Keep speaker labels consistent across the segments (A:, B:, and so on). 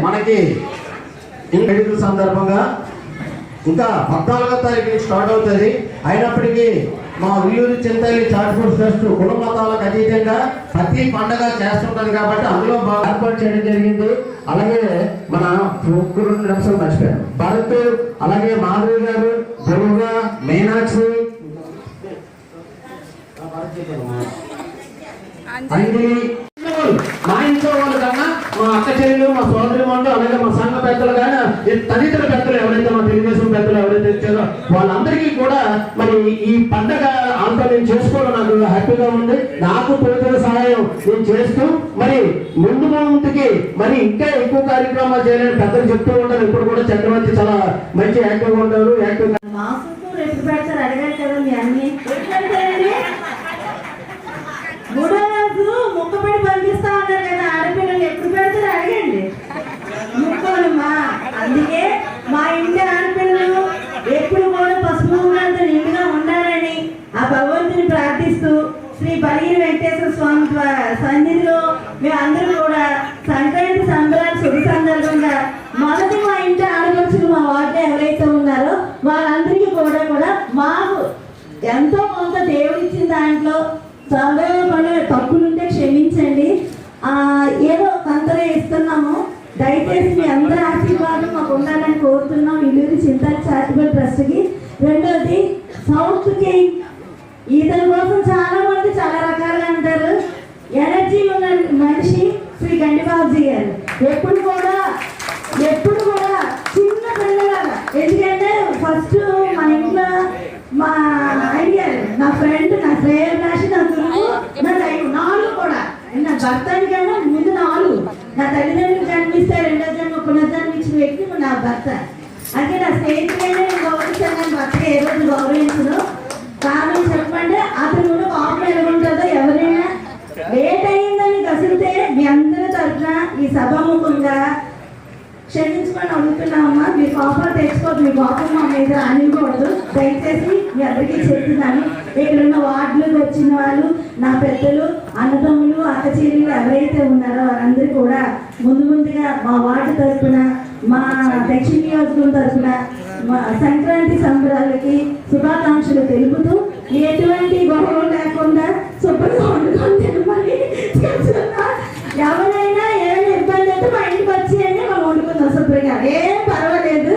A: మనకి ఎన్నికల సందర్భంగా ఇంకా 14వ తారీఖు స్టార్ట్ అవుతుంది. అయినప్పటికీ మా ఉయ్యూరు చింతల్లి చారిటబుల్ ట్రస్ట్ కుల మతాలకు అతీతంగా ప్రతి పండగ చేస్తుంటది కాబట్టి అందులో బాగా ఏర్పాటు చేయడం జరిగింది. అలాగే మన ముగ్గురు నిమిషాలు మర్చిపోయారు, భరత్, అలాగే మాధవి గారు, దుర్గ, మీనాక్షి, మా ఇంట్లో వాళ్ళు కన్నా మా అక్క చెల్లెలు, మా సోదరి వాళ్ళు, అలాగే మా సంఘ పెద్దలు కానీ తదితర పెద్దలు ఎవరైతే మా తెలుగుదేశం పెద్దలు ఎవరైతే ఇచ్చారో వాళ్ళందరికీ కూడా మరి ఈ పండగ అంతా నేను చేసుకోవడం నాకు హ్యాపీగా ఉంది. నాకు తోచిన సహాయం నేను చేస్తూ మరి ముందుకి మరి ఇంకా ఎక్కువ కార్యక్రమాలు చేయాలని పెద్దలు చెప్తూ ఉంటారు. ఇప్పుడు కూడా చక్రవర్తి చాలా మంచి యాక్టివ్గా ఉంటారు. యాక్టివ్గా
B: అడిగారు కదా మీ అన్ని మూడో రోజు ముక్కపడి పంపిస్తా ఉన్నారు కదా ఆడపిల్లలు, ఎప్పుడు పెడతారు అడగండి ముక్కలమ్మా. అందుకే మా ఇంటి ఆడపిల్లలు ఎప్పుడు కూడా పసుపు కుంకాలతో నిండుగా ఉండాలని ఆ భగవంతుని ప్రార్థిస్తూ శ్రీ బలిగిరి వెంకటేశ్వర స్వామి సన్నిధిలో మేము అందరూ కూడా సంక్రాంతి సంబరాలు శుభ సందర్భంగా మొదటి మా ఇంటి ఆడపడుచులు మా వార్డులో ఎవరైతే ఉన్నారో వాళ్ళందరికీ కూడా మాకు ఎంతో కొంత దేవుడు ఇచ్చిన దాంట్లో చాలా తప్పులుంటే క్షమించండి. ఏదో కొంతగా ఇస్తున్నాము. దయచేసి మీ అందరి ఆశీర్వాదం మాకు ఉండాలని కోరుతున్నాం ఇల్లూరి చింతల్లి చారిటబుల్ ట్రస్ట్కి. రెండోది సౌత్కి ఈతల కోసం చాలా మంది చాలా రకాలుగా అంటారు. ఎనర్జీ ఉన్న మనిషి శ్రీ గండిబాబుజీ గారు ఎప్పుడు కూడా చిన్న పిల్లలాగా. ఎందుకంటే ఫస్ట్ మా ఇంట్లో మా ఐడియా నా ఫ్రెండ్, నా శ్రేయభిలాషి, నా గురువు, నా నాలుగు కూడా నా భర్తనికైనా ముందు 4 నా తల్లిదండ్రులు జన్మిస్తే రెండో జన్మ పునర్జన్మించిన వ్యక్తి నా భర్త. అంటే నా స్నేహితులైనా నేను గౌరవించాను కానీ భర్తగా ఏ రోజు గౌరవించను. కారణం చెప్పండి, అతను ముందు కోపం ఎలాగుంటుందో ఎవరైనా లేట్ అయిందని కసిరితే మీ అందరి తరఫున ఈ సభాముఖంగా క్షమించుకొని అడుగుతున్నామమ్మా. మీ కోపాలు తెచ్చుకోవద్దు, మీ కోపం మా మీద అనికూడదు. దయచేసి మీ అందరికీ చెప్తున్నాను. ఇక్కడ ఉన్న వార్డులకు వచ్చిన వాళ్ళు, నా పెద్దలు, అన్నదమ్ములు, అక్క చెల్లెలు ఎవరైతే ఉన్నారో వారందరూ కూడా ముందుగా మా వార్డు తరఫున, మా దక్షిణ నియోజకవర్గం తరఫున మా సంక్రాంతి సంబరాలకి శుభాకాంక్షలు తెలుపుతూ ఎటువంటి గొడవలు లేకుండా శుభ్రంగా వండుకొని తినమని చెప్తున్నా. ఎవరైనా ఏమైనా ఇబ్బంది అయితే మా ఇంటికి వచ్చి అని మనం వండుకుందాం శుభ్రంగా, ఏం పర్వాలేదు.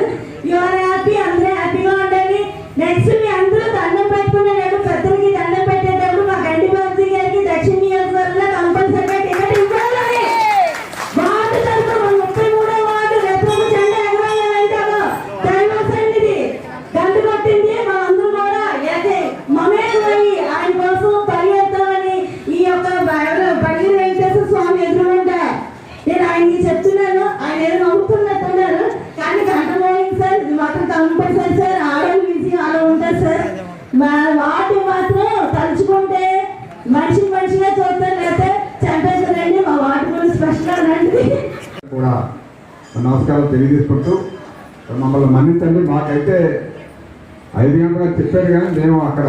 B: యువర్ హ్యాపీ, అందరూ హ్యాపీగా ఉండాలి. నెక్స్ట్ మీ అందరూ దండం పెట్టుకునేటప్పుడు, పెద్దలకి దండం పెట్టేటప్పుడు మా గండిబాబుజీ గారికి దక్షిణ నియోజకవర్గంలో కంపల్సరీగా టికెట్ ఇవ్వాలని వార్డు తరఫున 33వ వార్డు రేపు జెండా ఎగరాలంటాము. దైవ సన్నిధి గంట కొట్టింది. మా అందరూ కూడా మమేకమై ఆయన కోసం పరిగెత్తామని ఈ యొక్క బలిగిరి వెంకటేశ్వర స్వామి ఎదురుంటా నేను ఆయనకి చెప్తున్నాను. ఆయన ఏదో నవ్వుతున్నట్టున్నారు కానీ గంట పోయింది సార్, ఇది మాత్రం కంపల్సరీ సార్. ఆడలు బిజీ అలా ఉంటారు సార్. మా వాటి మాత్రం తలుచుకుంటే మనిషిగా చూస్తారు, లేకపోతే చంపేస్తారండి. మా వాటి గురించి స్పష్టంగా రండి
C: కూడా నమస్కారం తెలియజేసుకుంటూ మమ్మల్ని మన్నించండి. మాకైతే 5 గంటలకు చెప్పారు కానీ మేము అక్కడ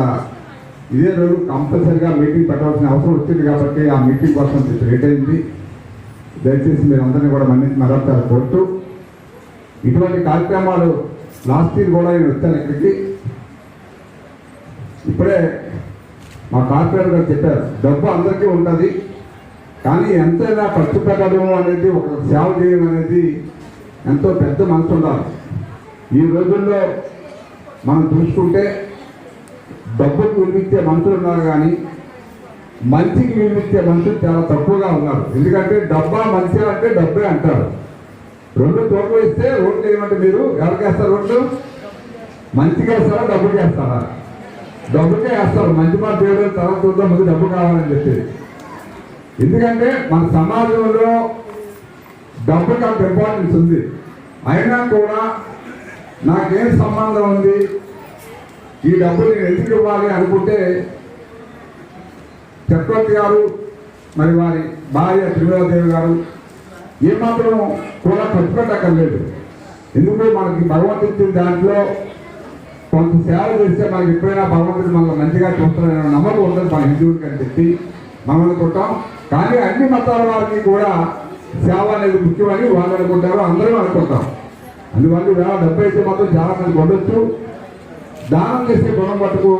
C: ఇదే రోజు కంపల్సరీగా మీటింగ్ పెట్టాల్సిన అవసరం వచ్చింది కాబట్టి ఆ మీటింగ్ కోసం లేట్ అయింది. దయచేసి మీరు అందరినీ కూడా మరొకసారి కోరుతూ, ఇటువంటి కార్యక్రమాలు లాస్ట్ ఇయర్ కూడా నేను వచ్చాను ఇక్కడికి. ఇప్పుడే మా కార్పొరేటర్ గారు చెప్పారు, డబ్బు అందరికీ ఉంటుంది కానీ ఎంతైనా ఖర్చు పెట్టడం అనేది, ఒక సేవ చేయడం అనేది ఎంతో పెద్ద మనసు ఉండాలి. ఈ రోజుల్లో మనం చూసుకుంటే డబ్బుకు విలువిచ్చే మనుషులు ఉన్నారు కానీ మంచికి విలువిచ్చే మనుషులు చాలా తక్కువగా ఉన్నారు. ఎందుకంటే డబ్బా మంచి అంటే డబ్బే అంటారు. 2 చోట్ల ఇస్తే రోడ్లు ఏమంటే మీరు ఎవరికి వేస్తారు? రోడ్లు మంచిగా వేస్తారా డబ్బుకి వేస్తారా? డబ్బుకే వేస్తారు. మంచి మాట దేవుడు తర్వాత చూద్దాం, ముందు డబ్బు కావాలని చెప్పి. ఎందుకంటే మన సమాజంలో డబ్బుకి అంత ఇంపార్టెన్స్ ఉంది. అయినా కూడా నాకేం సంబంధం ఉంది, ఈ డబ్బు నేను ఎందుకు ఇవ్వాలి అనుకుంటే చక్రవర్తి గారు మరి వారి భార్య త్రివేదేవి గారు ఏమాత్రం కూడా ఖర్చు పెట్టక్కర్లేదు. ఎందుకు మనకి భగవంతుడు ఇచ్చిన దాంట్లో కొంత సేవ చేస్తే మనకి ఎప్పుడైనా భగవంతుడు మనల్ని మంచిగా చూస్తారనే నమ్మకం ఉంటుంది మన హిందువులకి అని చెప్పి మనం అనుకుంటాం. కానీ అన్ని మతాల వారికి కూడా సేవ అనేది ముఖ్యమని వాళ్ళు అనుకుంటారు, అందరూ అనుకుంటాం. అందువల్ల వేళ డబ్బు అయితే మాత్రం చాలా మందికి ఉండొచ్చు. దానం చేసే గుణం మటుకు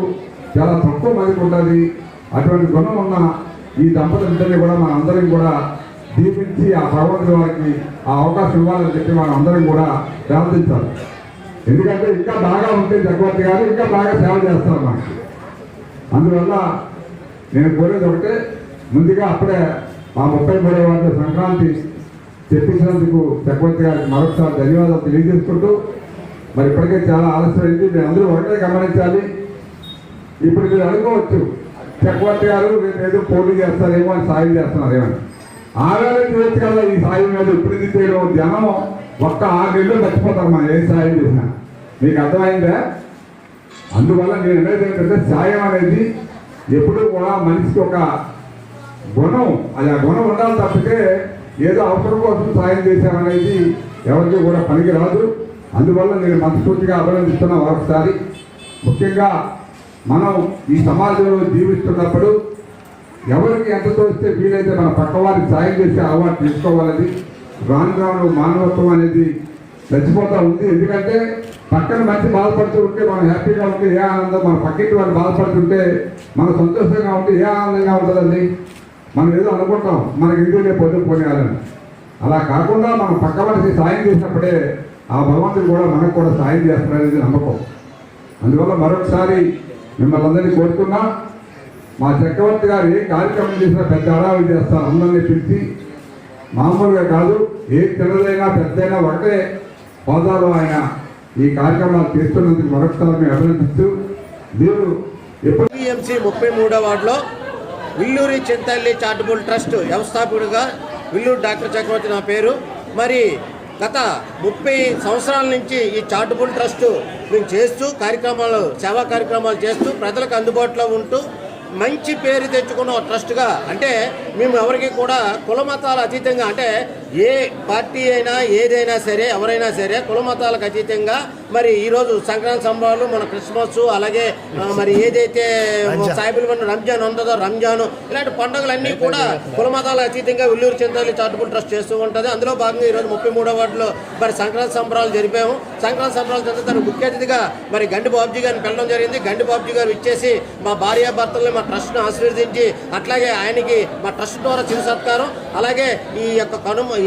C: చాలా తక్కువ మందికి ఉంటుంది. అటువంటి గుణం ఉన్న ఈ దంపతులిద్దరిని కూడా మన అందరం కూడా దీపించి ఆ భగవంతుడి వారికి ఆ అవకాశం ఇవ్వాలని చెప్పి మనం అందరం కూడా ప్రార్థించాలి. ఎందుకంటే ఇంకా బాగా ఉంటే చక్రవర్తి గారు ఇంకా బాగా సేవ చేస్తారు మనకి. అందువల్ల నేను కోరేది ఒకటే, ముందుగా అప్పుడే మా 33వ వార్డు సంక్రాంతి చెప్పించినందుకు చక్రవర్తి గారికి మరొకసారి ధన్యవాదాలు తెలియజేసుకుంటూ, మరి ఇప్పటికే చాలా ఆలస్యమైంది. మీరు అందరూ ఒకటే గమనించాలి. ఇప్పుడు మీరు అనుకోవచ్చు చక్రవర్తి గారు నేను ఏదో పోటీ చేస్తారేమో అని సాయం చేస్తున్నారేమో. 6 ఏళ్ళు చేయొచ్చు కదా ఈ సాయం మీద. ఇప్పుడు ఇది చేయడం జనం ఒక్క 6 నెలలు మర్చిపోతారు మనం ఏ సాయం చేసినా. మీకు అర్థమైందా? అందువల్ల నేను అనేది ఏంటంటే సాయం అనేది ఎప్పుడూ కూడా మనిషికి ఒక గుణం, అది ఆ గుణం ఉండాలి తప్పితే ఏదో అవసరం కోసం సాయం చేశామనేది ఎవరికి కూడా పనికి రాదు. అందువల్ల నేను మనస్ఫూర్తిగా అభినందిస్తున్నా ఒకసారి. ముఖ్యంగా మనం ఈ సమాజంలో జీవిస్తున్నప్పుడు ఎవరికి ఎంత తోస్తే వీలైతే మన పక్కవారికి సాయం చేసే అలవాటు తీసుకోవాలని. రాను రాను మానవత్వం అనేది చచ్చిపోతూ ఉంది. ఎందుకంటే పక్కన మంచి బాధపడుతూ ఉంటే మనం హ్యాపీగా ఉంటే ఏ ఆనందం, మన పక్కింటి వాళ్ళు బాధపడుతుంటే మనం సంతోషంగా ఉంటే ఏ ఆనందంగా ఉంటుందండి. మనం ఏదో అనుకుంటాం మనకి ఇంటినే పొద్దుకు పోనేయాలని. అలా కాకుండా మనం పక్క వారికి సాయం చేసినప్పుడే ఆ భగవంతుడు కూడా మనకు కూడా సాయం చేస్తారనేది నమ్మకం. అందువల్ల మరొకసారి మిమ్మల్ని అందరినీ కోరుతున్నా, మా చక్రవర్తి గారు ఏ కార్యక్రమం చేసినా పెద్ద హడావిడి చేస్తారు. అందరినీ పిలిచి మామూలుగా కాదు, ఏ చిన్నదైనా పెద్దైనా ఒకటే హోదాలో ఆయన ఈ కార్యక్రమాలు చేస్తున్నందుకు మరొకసారి మేము అభినందిస్తూ, మీరు ఎప్పుడు
A: టీఎంసీ 33వ వార్డులో విల్లూరి చింతల్లి చారిటబుల్ ట్రస్ట్ వ్యవస్థాపకుడిగా విల్లూరు డాక్టర్ చక్రవర్తి నా పేరు. మరి గత 30 సంవత్సరాల నుంచి ఈ చారిటబుల్ ట్రస్ట్ మేము చేస్తూ సేవా కార్యక్రమాలు చేస్తూ ప్రజలకు అందుబాటులో ఉంటూ మంచి పేరు తెచ్చుకున్న ట్రస్ట్గా, అంటే మేము ఎవరికి కూడా కుల మతాల అతీతంగా, అంటే ఏ పార్టీ అయినా ఏదైనా సరే ఎవరైనా సరే కుల మతాలకు అతీతంగా మరి ఈరోజు సంక్రాంతి సంబరాలు, మన క్రిస్మస్, అలాగే మరి ఏదైతే సాయిబుల్ రంజాన్ ఉంటుందో రంజాను, ఇలాంటి పండుగలన్నీ కూడా కుల మతాలకు అతీతంగా విల్లూరు చింతల్లి చారిటబుల్ ట్రస్ట్ చేస్తూ ఉంటుంది. అందులో భాగంగా ఈరోజు 33వ వార్డులో మరి సంక్రాంతి సంబరాలు జరిపాము. సంక్రాంతి సంబరాలు జరిగితే తన ముఖ్య అతిథిగా మరి గండి బాబుజీ గారిని పిలవడం జరిగింది. గండి బాబుజీ గారు ఇచ్చేసి మా భార్యాభర్తల్ని మా ట్రస్ట్ను ఆశీర్వదించి, అట్లాగే ఆయనకి మా ట్రస్ట్ ద్వారా చిరు సత్కారం, అలాగే ఈ యొక్క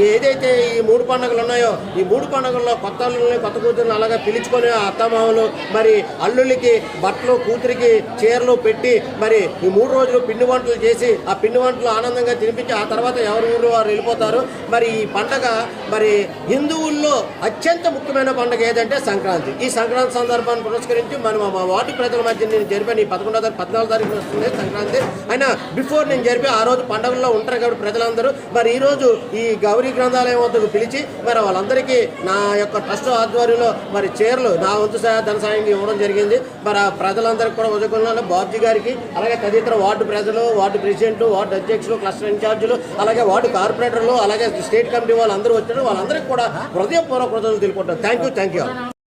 A: ఏదైతే ఈ 3 పండుగలు ఉన్నాయో ఈ 3 పండుగల్లో కొత్త అల్లుల్ని కొత్త కూతుర్ని అలాగే పిలుచుకొని అత్తమామలు మరి అల్లుళ్ళకి బట్టలు, కూతురికి చీరలు పెట్టి మరి ఈ 3 రోజులు పిండి వంటలు చేసి ఆ పిండి వంటలు ఆనందంగా తినిపించి ఆ తర్వాత ఎవరి ఊరు వారు వెళ్ళిపోతారు. మరి ఈ పండగ మరి హిందువుల్లో అత్యంత ముఖ్యమైన పండుగ ఏదంటే సంక్రాంతి. ఈ సంక్రాంతి సందర్భాన్ని పురస్కరించి మనం మా వార్డు ప్రజల మధ్య నేను జరిపాను. ఈ 11వ తారీఖు 14వ తారీఖు వస్తుంది సంక్రాంతి. అయినా బిఫోర్ నేను జరిపి ఆ రోజు పండుగల్లో ఉంటారు కాబట్టి ప్రజలందరూ మరి ఈరోజు ఈ గౌరీ గ్రంథాలయం వద్దకు పిలిచి మరి వాళ్ళందరికీ నా యొక్క ట్రస్ట్ ఆధ్వర్యంలో మరి చీరలు నా వంతు ధన సాయం ఇవ్వడం జరిగింది. మరి ఆ ప్రజలందరికీ కూడా ఉదయకున్నాను బాబ్జీ గారికి, అలాగే తదితర వార్డు ప్రజలు, వార్డు ప్రెసిడెంట్లు, వార్డు అధ్యక్షులు, క్లస్టర్ ఇన్ఛార్జీలు, అలాగే వార్డు కార్పొరేటర్లు, అలాగే స్టేట్ కమిటీ వాళ్ళందరూ వచ్చారు. వాళ్ళందరికీ కూడా హృదయపూర్వక కృతజ్ఞతలు తెలుపుకుంటారు. Thank you.